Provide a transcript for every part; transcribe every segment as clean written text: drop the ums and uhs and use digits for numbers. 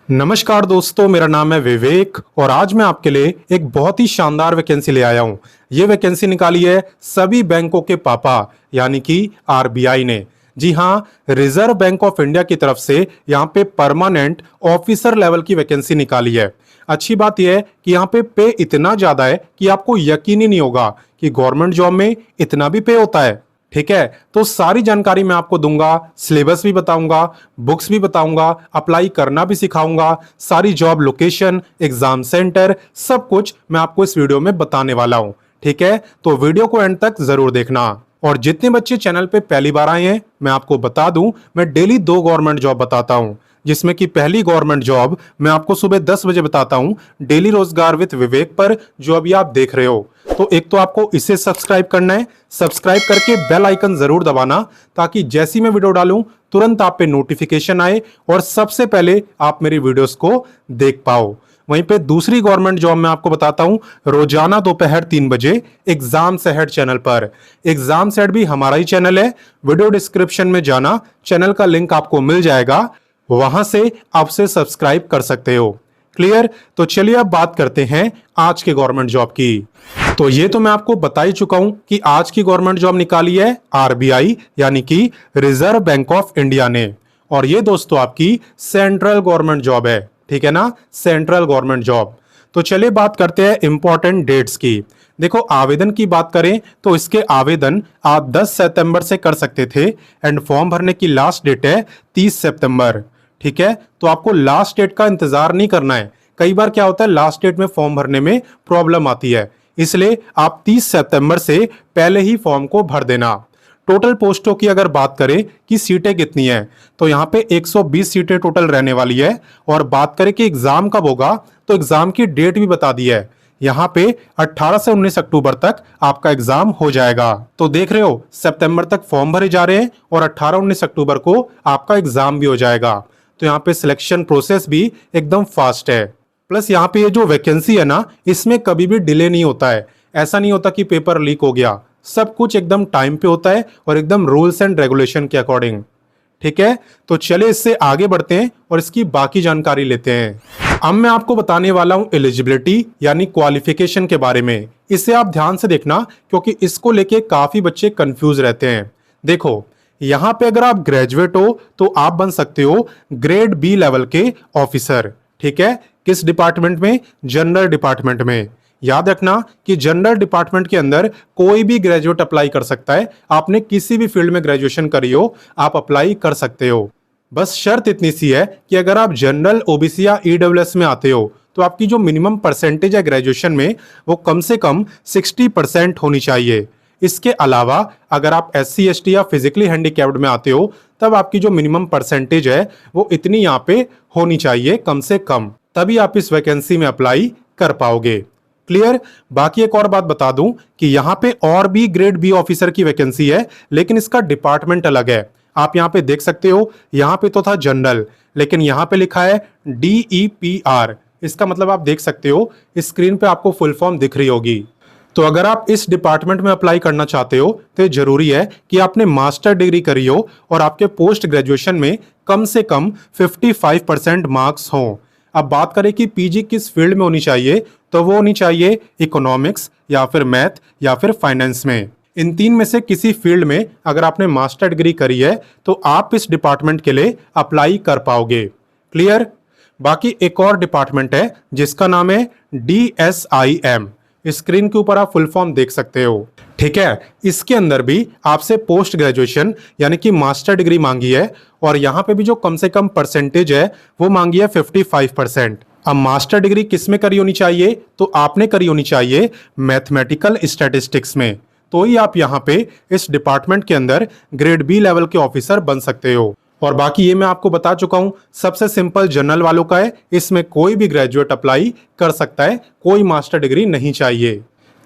नमस्कार दोस्तों, मेरा नाम है विवेक और आज मैं आपके लिए एक बहुत ही शानदार वैकेंसी ले आया हूं। ये वैकेंसी निकाली है सभी बैंकों के पापा यानी कि आरबीआई ने। जी हां, रिजर्व बैंक ऑफ इंडिया की तरफ से यहाँ पे परमानेंट ऑफिसर लेवल की वैकेंसी निकाली है। अच्छी बात यह है कि यहाँ पे इतना ज्यादा है कि आपको यकीन ही नहीं होगा कि गवर्नमेंट जॉब में इतना भी पे होता है। ठीक है, तो सारी जानकारी मैं आपको दूंगा, सिलेबस भी बताऊंगा, बुक्स भी बताऊंगा, अप्लाई करना भी सिखाऊंगा, सारी जॉब लोकेशन, एग्जाम सेंटर, सब कुछ मैं आपको इस वीडियो में बताने वाला हूं। ठीक है, तो वीडियो को एंड तक जरूर देखना। और जितने बच्चे चैनल पे पहली बार आए हैं, मैं आपको बता दूं, मैं डेली 2 गवर्नमेंट जॉब बताता हूं, जिसमें कि पहली गवर्नमेंट जॉब मैं आपको सुबह 10 बजे बताता हूं, डेली रोजगार विद विवेक पर, जो अभी आप देख रहे हो। तो एक तो आपको इसे सब्सक्राइब करना है, सब्सक्राइब करके बेल आइकन जरूर दबाना, ताकि जैसी मैं वीडियो डालूं तुरंत आप पे नोटिफिकेशन आए और सबसे पहले आप मेरी वीडियोस को देख पाओ। वहीं पे दूसरी गवर्नमेंट जॉब मैं आपको बताता हूं, रोजाना दोपहर 3 बजे एग्जाम सेट चैनल पर। एग्जाम सेट भी हमारा ही चैनल है, वीडियो डिस्क्रिप्शन में जाना, चैनल का लिंक आपको मिल जाएगा, वहां से आपसे सब्सक्राइब कर सकते हो। क्लियर? तो चलिए अब बात करते हैं आज के गवर्नमेंट जॉब की। तो ये तो मैं आपको बता ही चुका हूं कि आज की गवर्नमेंट जॉब निकाली है आरबीआई यानी कि रिजर्व बैंक ऑफ इंडिया ने। और ये दोस्तों आपकी सेंट्रल गवर्नमेंट जॉब है। ठीक है ना, सेंट्रल गवर्नमेंट जॉब। तो चलिए बात करते हैं इंपॉर्टेंट डेट्स की। देखो, आवेदन की बात करें तो इसके आवेदन आप 10 सितंबर से कर सकते थे एंड फॉर्म भरने की लास्ट डेट है 30 सितंबर। ठीक है, तो आपको लास्ट डेट का इंतजार नहीं करना है। कई बार क्या होता है, लास्ट डेट में फॉर्म भरने में प्रॉब्लम आती है, इसलिए आप 30 सितंबर से पहले ही फॉर्म को भर देना। टोटल पोस्टों की अगर बात करें कि सीटें कितनी हैं, तो यहाँ पे 120 सीटें टोटल रहने वाली है। और बात करें कि एग्जाम कब होगा, तो एग्जाम की डेट भी बता दी है। यहाँ पे 18 से 19 अक्टूबर तक आपका एग्जाम हो जाएगा। तो देख रहे हो, सितंबर तक फॉर्म भरे जा रहे हैं और 18-19 अक्टूबर को आपका एग्जाम भी हो जाएगा। तो यहाँ पे सिलेक्शन प्रोसेस भी एकदम फास्ट है। प्लस यहाँ पे ये जो वैकेंसी है ना, इसमें कभी भी डिले नहीं होता है। ऐसा नहीं होता कि पेपर लीक हो गया, सब कुछ एकदम टाइम पे होता है और एकदम रूल्स एंड रेगुलेशन के अकॉर्डिंग। ठीक है, तो चलिए इससे आगे बढ़ते हैं और इसकी बाकी जानकारी लेते हैं। अब मैं आपको बताने वाला हूं एलिजिबिलिटी यानी क्वालिफिकेशन के बारे में। इसे आप ध्यान से देखना, क्योंकि इसको लेके काफी बच्चे कंफ्यूज रहते हैं। देखो, यहां पे अगर आप ग्रेजुएट हो तो आप बन सकते हो ग्रेड बी लेवल के ऑफिसर। ठीक है, किस डिपार्टमेंट में? जनरल डिपार्टमेंट में। याद रखना कि जनरल डिपार्टमेंट के अंदर कोई भी ग्रेजुएट अप्लाई कर सकता है। आपने किसी भी फील्ड में ग्रेजुएशन करी हो, आप अप्लाई कर सकते हो। बस शर्त इतनी सी है कि अगर आप जनरल, ओबीसी या ईडब्ल्यूएस में आते हो, तो आपकी जो मिनिमम परसेंटेज है ग्रेजुएशन में, वो कम से कम 60% होनी चाहिए। इसके अलावा अगर आप SC ST या फिजिकली हैंडीकैप्ड में आते हो, तब आपकी जो मिनिमम परसेंटेज है वो इतनी यहाँ पे होनी चाहिए कम से कम, तभी आप इस वैकेंसी में अप्लाई कर पाओगे। क्लियर? बाकी एक और बात बता दूं कि यहाँ पे और भी ग्रेड बी ऑफिसर की वैकेंसी है, लेकिन इसका डिपार्टमेंट अलग है। आप यहाँ पे देख सकते हो, यहाँ पे तो था जनरल, लेकिन यहाँ पे लिखा है DEPR। इसका मतलब आप देख सकते हो, स्क्रीन पे आपको फुल फॉर्म दिख रही होगी। तो अगर आप इस डिपार्टमेंट में अप्लाई करना चाहते हो, तो जरूरी है कि आपने मास्टर डिग्री करी हो और आपके पोस्ट ग्रेजुएशन में कम से कम 55% मार्क्स हों। अब बात करें कि पीजी किस फील्ड में होनी चाहिए, तो वो होनी चाहिए इकोनॉमिक्स या फिर मैथ या फिर फाइनेंस में। इन 3 में से किसी फील्ड में अगर आपने मास्टर डिग्री करी है, तो आप इस डिपार्टमेंट के लिए अप्लाई कर पाओगे। क्लियर? बाकी एक और डिपार्टमेंट है जिसका नाम है DSIM। स्क्रीन के ऊपर आप फुल फॉर्म देख सकते हो। ठीक है, इसके अंदर भी आपसे पोस्ट ग्रेजुएशन यानी कि मास्टर डिग्री मांगी है, और यहां पे भी जो कम से कम परसेंटेज है वो मांगी है 55%। अब मास्टर डिग्री किस में करी होनी चाहिए, तो आपने करी होनी चाहिए मैथमेटिकल स्टैटिस्टिक्स में। तो ही आप यहाँ पे इस डिपार्टमेंट के अंदर ग्रेड बी लेवल के ऑफिसर बन सकते हो। और बाकी ये मैं आपको बता चुका हूं, सबसे सिंपल जनरल वालों का है, इसमें कोई भी ग्रेजुएट अप्लाई कर सकता है, कोई मास्टर डिग्री नहीं चाहिए।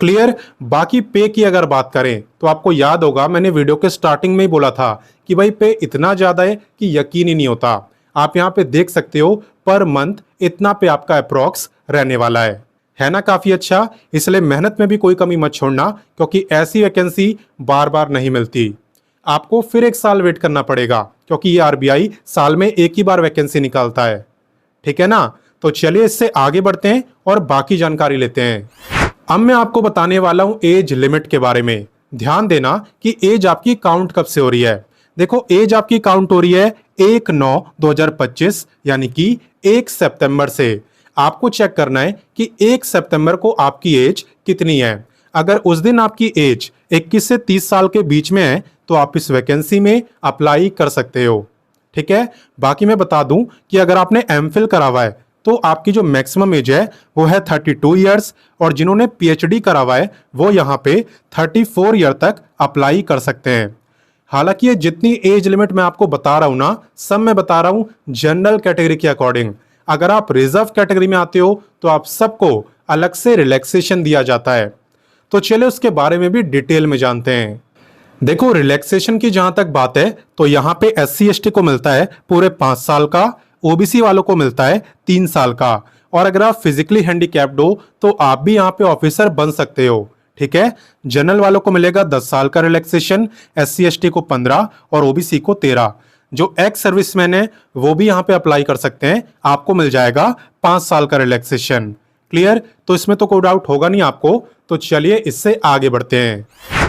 क्लियर? बाकी पे की अगर बात करें तो आपको याद होगा, मैंने वीडियो के स्टार्टिंग में ही बोला था कि भाई पे इतना ज्यादा है कि यकीन ही नहीं होता। आप यहाँ पे देख सकते हो, पर मंथ इतना पे आपका अप्रोक्स रहने वाला है ना, काफी अच्छा। इसलिए मेहनत में भी कोई कमी मत छोड़ना, क्योंकि ऐसी वैकेंसी बार बार नहीं मिलती। आपको फिर 1 साल वेट करना पड़ेगा, क्योंकि ये आरबीआई साल में एक ही बार वैकेंसी निकालता है। ठीक है ना। तो चलिए इससे आगे बढ़ते हैं और बाकी जानकारी लेते हैं। अब मैं आपको बताने वाला हूं एज लिमिट के बारे में। ध्यान देना कि एज आपकी काउंट कब से हो रही है। देखो एज आपकी काउंट हो रही है 1/9/2025 यानी कि 1 सितंबर से। आपको चेक करना है कि 1 सितंबर को आपकी एज कितनी है। अगर उस दिन आपकी एज 21 से 30 साल के बीच में है तो आप इस वैकेंसी में अप्लाई कर सकते हो। ठीक है। बाकी मैं बता दूं कि अगर आपने एमफिल करा हुआ है तो आपकी जो मैक्सिमम एज है वो है 32 ईयर्स, और जिन्होंने पीएचडी करा हुआ है वो यहाँ पे 34 ईयर तक अप्लाई कर सकते हैं। हालांकि ये जितनी एज लिमिट मैं आपको बता रहा हूं ना, सब मैं बता रहा हूं जनरल कैटेगरी के अकॉर्डिंग। अगर आप रिजर्व कैटेगरी में आते हो तो आप सबको अलग से रिलैक्सेशन दिया जाता है। तो चलिए उसके बारे में भी डिटेल में जानते हैं। देखो रिलैक्सेशन की जहां तक बात है तो यहाँ पे SC ST को मिलता है पूरे 5 साल का, OBC वालों को मिलता है 3 साल का, और अगर आप फिजिकली हैंडीकैप्ड हो तो आप भी यहाँ पे ऑफिसर बन सकते हो। ठीक है। जनरल वालों को मिलेगा 10 साल का रिलैक्सेशन, SC ST को 15 और OBC को 13। जो एक्स सर्विसमैन है वो भी यहाँ पे अप्लाई कर सकते हैं, आपको मिल जाएगा 5 साल का रिलैक्सेशन। क्लियर। तो इसमें तो कोई डाउट होगा नहीं आपको। तो चलिए इससे आगे बढ़ते हैं।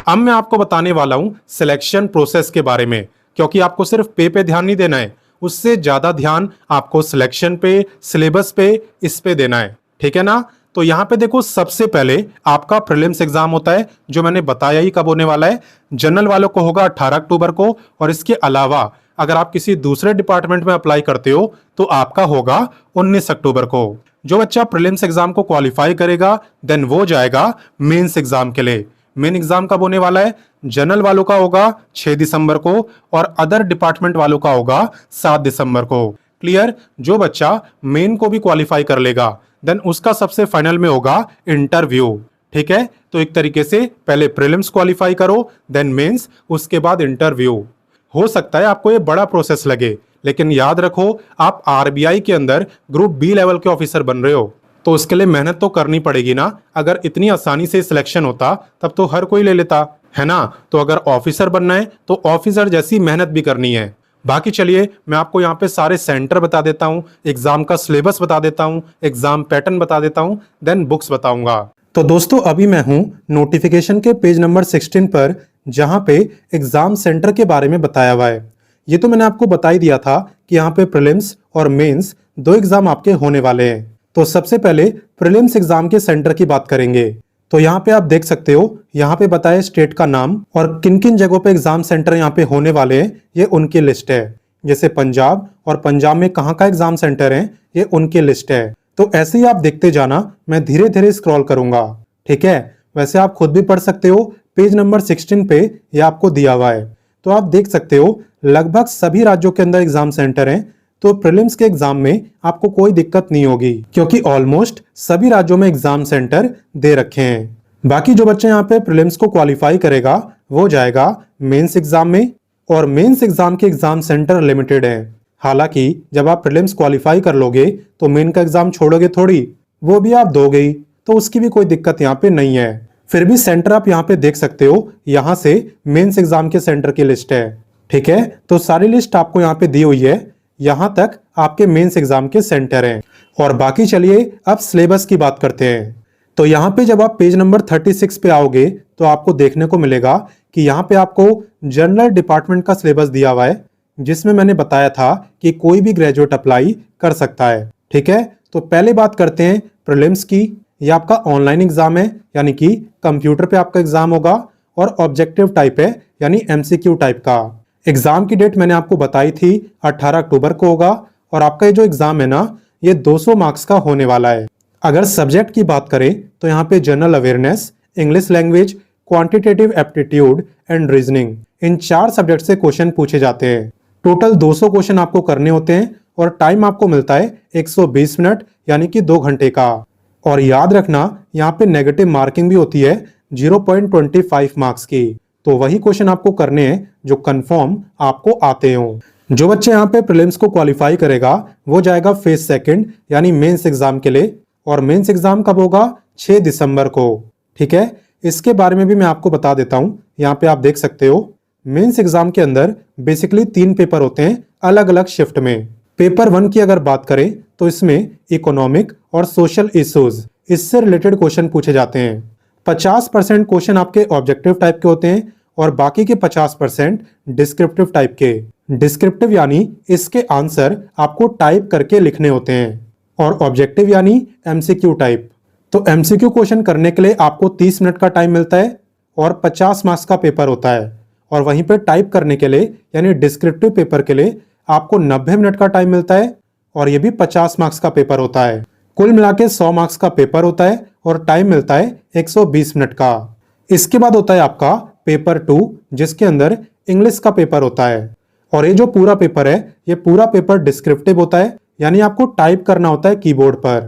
अब मैं आपको बताने वाला हूं सिलेक्शन प्रोसेस के बारे में, क्योंकि आपको सिर्फ पे ध्यान नहीं देना है, उससे ज्यादा ध्यान आपको सिलेक्शन पे, सिलेबस पे, इस पे देना है। ठीक है ना। तो यहाँ पे देखो सबसे पहले आपका प्रीलिम्स एग्जाम होता है, जो मैंने बताया ही कब होने वाला है। जनरल वालों को होगा 18 अक्टूबर को, और इसके अलावा अगर आप किसी दूसरे डिपार्टमेंट में अप्लाई करते हो तो आपका होगा 19 अक्टूबर को। जो बच्चा प्रीलिम्स एग्जाम को क्वालिफाई करेगा देन वो जाएगा मेंस एग्जाम के लिए। मेन एग्जाम कब होने वाला है? जनरल वालों का होगा 6 दिसंबर को, और अदर डिपार्टमेंट वालों का होगा 7 दिसंबर को। क्लियर। जो बच्चा मेन को भी क्वालिफाई कर लेगा देन उसका सबसे फाइनल में होगा इंटरव्यू। ठीक है। तो एक तरीके से पहले प्रीलिम्स क्वालिफाई करो देन मेंस, उसके बाद इंटरव्यू। हो सकता है आपको ये बड़ा प्रोसेस लगे, लेकिन याद रखो आप RBI के अंदर ग्रुप B लेवल के ऑफिसर बन रहे हो, तो उसके लिए मेहनत तो करनी पड़ेगी ना। अगर इतनी आसानी से सिलेक्शन होता तब तो हर कोई ले लेता, है ना। तो अगर ऑफिसर बनना है तो ऑफिसर जैसी मेहनत भी करनी है। बाकी चलिए मैं आपको यहाँ पे सारे सेंटर बता देता हूँ, एग्जाम का सिलेबस बता देता हूँ, एग्जाम पैटर्न बता देता हूँ, देन बुक्स बताऊंगा। तो दोस्तों अभी मैं हूँ नोटिफिकेशन के पेज नंबर 16 पर, जहाँ पे एग्जाम सेंटर के बारे में बताया हुआ है। ये तो मैंने आपको बता ही दिया था कि यहाँ पे प्रीलिम्स और मेंस 2 एग्जाम आपके होने वाले हैं। तो सबसे पहले प्रीलिम्स एग्जाम के सेंटर की बात करेंगे। तो यहाँ पे आप देख सकते हो, यहाँ पे बताए स्टेट का नाम और किन किन जगहों पे एग्जाम सेंटर यहाँ पे होने वाले हैं, ये उनकी लिस्ट है। जैसे पंजाब, और पंजाब में कहाँ का एग्जाम सेंटर है ये उनकी लिस्ट है। तो ऐसे ही आप देखते जाना, मैं धीरे धीरे स्क्रॉल करूंगा। ठीक है। वैसे आप खुद भी पढ़ सकते हो, पेज नंबर 16 पे ये आपको दिया हुआ है। तो आप देख सकते हो लगभग सभी राज्यों के अंदर एग्जाम सेंटर हैं। तो प्रीलिम्स के एग्जाम में आपको कोई दिक्कत नहीं होगी, क्योंकि ऑलमोस्ट सभी राज्यों में एग्जाम सेंटर दे रखे हैं। बाकी जो बच्चे यहाँ पे प्रीलिम्स को क्वालिफाई करेगा वो जाएगा मेंस एग्जाम में, और मेंस एग्जाम के एग्जाम सेंटर लिमिटेड है। हालांकि जब आप प्रीलिम्स क्वालिफाई कर लोगे तो मेन का एग्जाम छोड़ोगे थोड़ी, वो भी आप दोगे ही, तो उसकी भी कोई दिक्कत यहाँ पे नहीं है। फिर भी सेंटर आप यहाँ पे देख सकते हो, यहाँ से मेंस एग्जाम के सेंटर की लिस्ट है। ठीक है। तो सारी लिस्ट आपको यहाँ पे दी हुई है, यहाँ तक आपके मेंस एग्जाम के सेंटर हैं। और बाकी चलिए अब सिलेबस की बात करते हैं। तो यहाँ पे जब आप पेज नंबर 36 पे आओगे तो आपको देखने को मिलेगा कि यहाँ पे आपको जनरल डिपार्टमेंट का सिलेबस दिया हुआ है, जिसमें मैंने बताया था कि कोई भी ग्रेजुएट अप्लाई कर सकता है। ठीक है। तो पहले बात करते हैं प्रीलिम्स की। ये आपका ऑनलाइन एग्जाम है, यानी कि कंप्यूटर पे आपका एग्जाम होगा, और ऑब्जेक्टिव टाइप है, यानी MCQ टाइप का। एग्जाम की डेट मैंने आपको बताई थी 18 अक्टूबर को होगा, और आपका ये जो एग्जाम है ना ये 200 मार्क्स का होने वाला है। अगर सब्जेक्ट की बात करें तो यहाँ पे general awareness, English language, quantitative aptitude and reasoning, in 4 subject से क्वेश्चन पूछे जाते हैं। टोटल 200 क्वेश्चन आपको करने होते हैं, और टाइम आपको मिलता है 120 मिनट, यानी कि 2 घंटे का। और याद रखना यहाँ पे नेगेटिव मार्किंग भी होती है 0.25 मार्क्स की। तो वही क्वेश्चन आपको करने हैं जो कंफर्म आपको आते हो। जो बच्चे यहाँ पे प्रीलिम्स को क्वालिफाई करेगा वो जाएगा फेज 2 यानी मेंस एग्जाम के लिए, और मेंस एग्जाम कब होगा? 6 दिसंबर को। ठीक है। इसके बारे में भी मैं आपको बता देता हूँ। यहाँ पे आप देख सकते हो मेंस एग्जाम के अंदर बेसिकली 3 पेपर होते हैं अलग अलग शिफ्ट में। पेपर 1 की अगर बात करें तो इसमें इकोनॉमिक और सोशल इश्यूज इससे रिलेटेड क्वेश्चन पूछे जाते हैं। 50% क्वेश्चन आपके ऑब्जेक्टिव टाइप के होते हैं और बाकी के 50% डिस्क्रिप्टिव टाइप के। डिस्क्रिप्टिव यानी इसके आंसर आपको टाइप करके लिखने होते हैं और ऑब्जेक्टिव यानी एमसीक्यू टाइप। तो एमसीक्यू क्वेश्चन करने के लिए आपको 30 मिनट का टाइम मिलता है और 50 मार्क्स का पेपर होता है और वहीं पे टाइप करने के लिए यानी डिस्क्रिप्टिव पेपर के लिए आपको 90 मिनट का टाइम मिलता है और ये भी 50 मार्क्स का पेपर होता है। कुल मिला के 100 मार्क्स का पेपर होता है और टाइम मिलता है 120 मिनट का। इसके बाद होता है आपका पेपर 2 जिसके अंदर इंग्लिश का पेपर होता है और ये जो पूरा पेपर है ये पूरा पेपर डिस्क्रिप्टिव होता है यानी आपको टाइप करना होता है कीबोर्ड पर।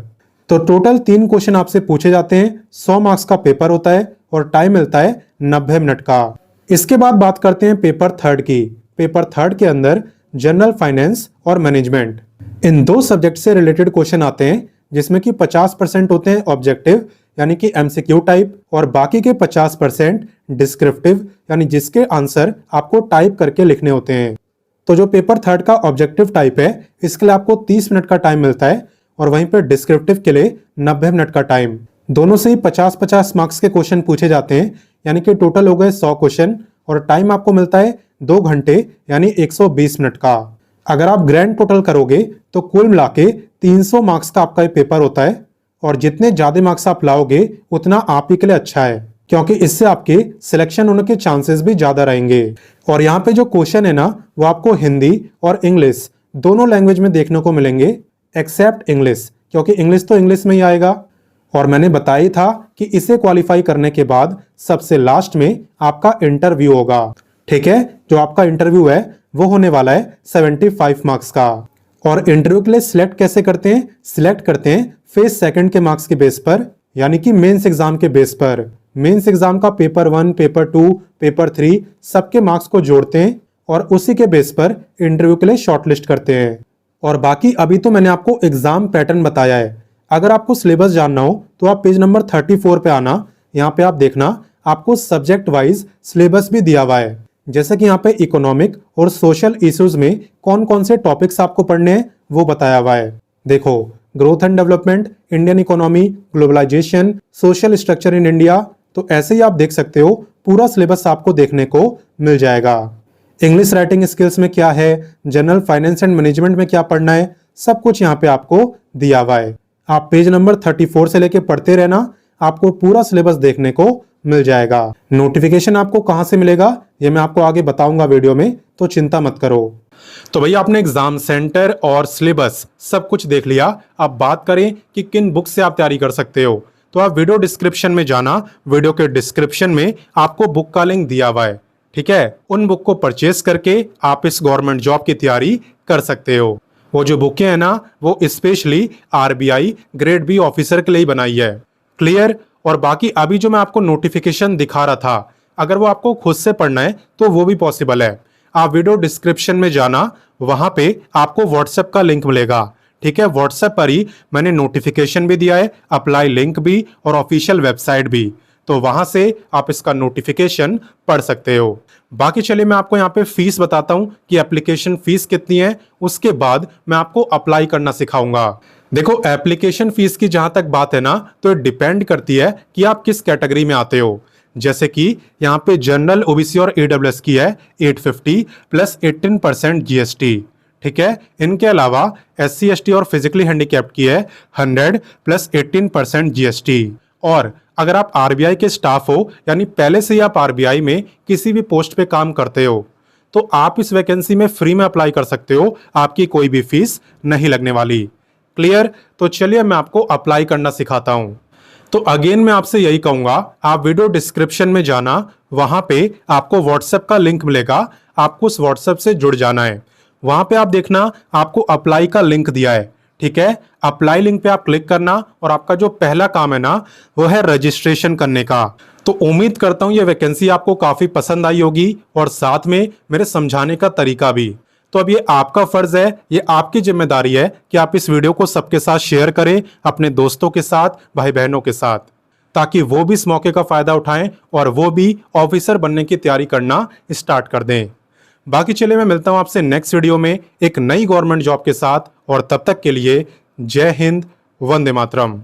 तो टोटल 3 क्वेश्चन आपसे पूछे जाते हैं, 100 मार्क्स का पेपर होता है और टाइम मिलता है 90 मिनट का। इसके बाद बात करते हैं पेपर 3 की। पेपर 3 के अंदर जनरल फाइनेंस और मैनेजमेंट इन 2 सब्जेक्ट से रिलेटेड क्वेश्चन आते हैं जिसमें कि 50% होते हैं ऑब्जेक्टिव यानी कि एमसीक्यू टाइप और बाकी के 50% डिस्क्रिप्टिव यानी जिसके आंसर आपको टाइप करके लिखने होते हैं। तो जो पेपर 3 का ऑब्जेक्टिव टाइप है इसके लिए आपको 30 मिनट का टाइम मिलता है और वहीं पर डिस्क्रिप्टिव के लिए 90 मिनट का टाइम। दोनों से ही 50-50 मार्क्स के क्वेश्चन पूछे जाते हैं यानी कि टोटल हो गए 100 क्वेश्चन और टाइम आपको मिलता है 2 घंटे यानी 120 मिनट का। अगर आप ग्रैंड टोटल करोगे तो कुल मिला के 300 मार्क्स का आपका ये पेपर होता है और जितने ज्यादा मार्क्स आप लाओगे उतना आप ही के लिए अच्छा है क्योंकि इससे आपके सिलेक्शन होने के चांसेस भी ज्यादा रहेंगे। और यहाँ पे जो क्वेश्चन है ना वो आपको हिंदी और इंग्लिश दोनों लैंग्वेज में देखने को मिलेंगे एक्सेप्ट इंग्लिश, क्योंकि इंग्लिश तो इंग्लिश में ही आएगा। और मैंने बताया था कि इसे क्वालिफाई करने के बाद सबसे लास्ट में आपका इंटरव्यू होगा। ठीक है, जो आपका इंटरव्यू है वो होने वाला है 75 मार्क्स का। और इंटरव्यू के लिए सिलेक्ट कैसे करते हैं? सिलेक्ट करते हैं फेज सेकंड के मार्क्स के बेस पर यानी कि मेंस एग्जाम के बेस पर। मेंस एग्जाम का पेपर 1, पेपर 2, पेपर 3 सबके मार्क्स को जोड़ते हैं और उसी के बेस पर इंटरव्यू के लिए शॉर्टलिस्ट करते हैं। और बाकी अभी तो मैंने आपको एग्जाम पैटर्न बताया है। अगर आपको सिलेबस जानना हो तो आप पेज नंबर 34 पे आना। यहाँ पे आप देखना आपको सब्जेक्ट वाइज सिलेबस भी दिया हुआ है। जैसे कि यहाँ पे इकोनॉमिक और सोशल इश्यूज में कौन कौन से टॉपिक्स आपको पढ़ने हैं वो बताया हुआ है। देखो, growth and development, Indian economy, globalisation, social structure in India. तो ऐसे ही आप देख सकते हो पूरा सिलेबस आपको देखने को मिल जाएगा। इंग्लिश राइटिंग स्किल्स में क्या है, जनरल फाइनेंस एंड मैनेजमेंट में क्या पढ़ना है, सब कुछ यहाँ पे आपको दिया हुआ है। आप पेज नंबर 34 से लेके पढ़ते रहना, आपको पूरा सिलेबस देखने को मिल जाएगा। नोटिफिकेशन आपको कहां से मिलेगा ये मैं आपको आगे बताऊंगा वीडियो में, तो चिंता मत करो। तो भैया आपने एग्जाम सेंटर और सिलेबस सब कुछ देख लिया। अब बात करें कि किन बुक से आप तैयारी कर सकते हो, तो आप वीडियो डिस्क्रिप्शन में जाना। वीडियो के डिस्क्रिप्शन में आपको बुक का लिंक दिया हुआ है। ठीक है, उन बुक को परचेस करके आप इस गवर्नमेंट जॉब की तैयारी कर सकते हो। वो जो बुकें हैं ना वो specially RBI grade B officer के लिए बनाई है। क्लियर? और बाकी अभी जो मैं आपको नोटिफिकेशन दिखा रहा था, अगर वो आपको खुद से पढ़ना है तो वो भी पॉसिबल है। आप वीडियो डिस्क्रिप्शन में जाना, वहां पे आपको व्हाट्सएप का लिंक मिलेगा। ठीक है, व्हाट्सएप पर ही मैंने नोटिफिकेशन भी दिया है, अप्लाई लिंक भी और ऑफिशियल वेबसाइट भी। तो वहां से आप इसका नोटिफिकेशन पढ़ सकते हो। बाकी चलिए मैं आपको यहाँ पे फीस बताता हूँ कि एप्लीकेशन फीस कितनी है, उसके बाद मैं आपको अप्लाई करना सिखाऊंगा। देखो, एप्लीकेशन फीस की जहां तक बात है ना तो ये डिपेंड करती है कि आप किस कैटेगरी में आते हो। जैसे कि यहाँ पे जनरल, ओबीसी और ईडब्ल्यूएस की है 850 प्लस 18% जीएसटी। ठीक है, इनके अलावा एससी, एसटी और फिजिकली हैंडीकैप्ड की है 100 प्लस 18% जीएसटी। और अगर आप आरबीआई के स्टाफ हो यानी पहले से ही आप आरबीआई में किसी भी पोस्ट पे काम करते हो तो आप इस वैकेंसी में फ्री में अप्लाई कर सकते हो, आपकी कोई भी फीस नहीं लगने वाली। क्लियर? तो चलिए मैं आपको अप्लाई करना सिखाता हूं। तो अगेन मैं आपसे यही कहूंगा, आप वीडियो डिस्क्रिप्शन में जाना, वहां पे आपको व्हाट्सएप का लिंक मिलेगा, आपको उस व्हाट्सएप से जुड़ जाना है। वहां पे आप देखना आपको अप्लाई का लिंक दिया है। ठीक है, अप्लाई लिंक पे आप क्लिक करना और आपका जो पहला काम है ना वो है रजिस्ट्रेशन करने का। तो उम्मीद करता हूं ये वैकेंसी आपको काफी पसंद आई होगी और साथ में मेरे समझाने का तरीका भी। तो अब ये आपका फर्ज है, ये आपकी जिम्मेदारी है कि आप इस वीडियो को सबके साथ शेयर करें, अपने दोस्तों के साथ, भाई बहनों के साथ, ताकि वो भी इस मौके का फायदा उठाएं और वो भी ऑफिसर बनने की तैयारी करना स्टार्ट कर दें। बाकी चलिए मैं मिलता हूं आपसे नेक्स्ट वीडियो में एक नई गवर्नमेंट जॉब के साथ, और तब तक के लिए जय हिंद, वंदे मातरम।